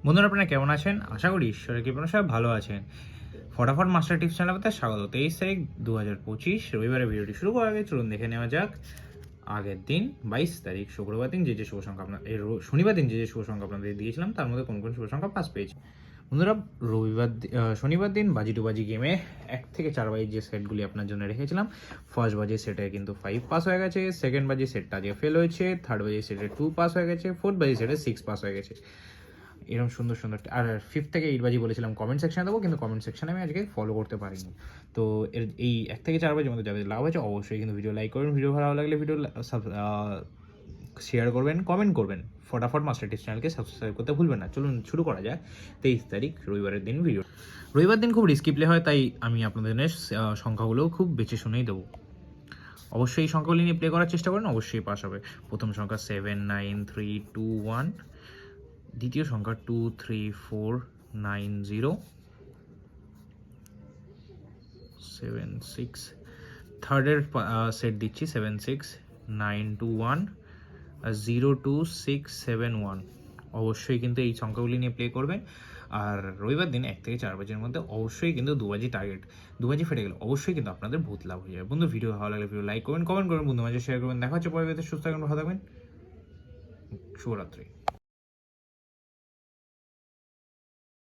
বন্ধুরা আপনারা কেমন আছেন? আশা করি ঈশ্বরের কৃপায় সবাই ভালো আছেন। ফটাফট মাস্টার টিপস চ্যানেলে স্বাগত। 23 তারিখ 2025 রবিবারে ভিডিওটি শুরু করার আগে চলুন দেখে নেওয়া যাক আগের দিন 22 তারিখ শুক্রবার দিন যে শুভ সংখ্যা আপনার শনিবার দিন যে শুভ সংখ্যা আপনাদের দিয়েছিলাম তার মধ্যে কোন কোন শুভ সংখ্যা পাস পেয়েছে। বন্ধুরা শনিবার দিন বাজি টু বাজি গেমে 1 থেকে 4 বাজির যে সেটগুলি আপনার জন্য রেখেছিলাম, ফার্স্ট বাজির সেটে কিন্তু 5 পাস হয়ে গেছে, সেকেন্ড বাজির সেটটা আজকে ফেল হয়েছে, থার্ড বাজির সেটে 2 পাস হয়ে গেছে, ফোর্থ বাজির সেটে 6 পাস হয়ে গেছে। এরকম সুন্দর সুন্দর আর 5 থেকে 8 বাজি বলেছিলাম কমেন্ট সেকশনে দেবো, কিন্তু কমেন্ট সেকশনে আমি আজকে ফলো করতে পারিনি। তো এই 1 থেকে 4 বাজির মধ্যে যাদের লাভ হয়েছে অবশ্যই কিন্তু ভিডিও লাইক করবেন, ভিডিও ভালো লাগলে ভিডিও শেয়ার করবেন, কমেন্ট করবেন। ফটাফট মাস্টার টিপস চ্যানেলকে সাবস্ক্রাইব করতে ভুলবেন না। চলুন শুরু করা যায় 23 তারিখ রবিবারের দিন ভিডিও। রবিবার দিন খুব রিস্কি প্লে হয়, তাই আমি আপনাদের সংখ্যাগুলো খুব বেছে শুনেই দেবো। অবশ্যই এই সংখ্যাগুলি নিয়ে প্লে করার চেষ্টা করেন, অবশ্যই পাস হবে। প্রথম সংখ্যা 7 9 3 2 1, দ্বিতীয় সংখ্যা 2 3 4 9 0 7 6, থার্ডের সেট দিচ্ছি 7 6 9 2 1 0 2 6 7 1। অবশ্যই কিন্তু এই সংখ্যাগুলি নিয়ে প্লে করবেন। আর রবিবার দিন 1 থেকে 4 বাজির মধ্যে অবশ্যই কিন্তু 2 বাজি টার্গেট, 2 বাজি ফেটে গেলে অবশ্যই কিন্তু আপনাদের বহুত লাভ হয়ে যাবে। বন্ধু ভিডিও ভালো লাগলে ভিডিও লাইক করবেন, কমেন্ট করবেন, বন্ধু মাঝে শেয়ার করবেন। দেখা হচ্ছে পরে, সুস্থ থাকবেন, ভালো থাকবেন, শুভরাত্রি।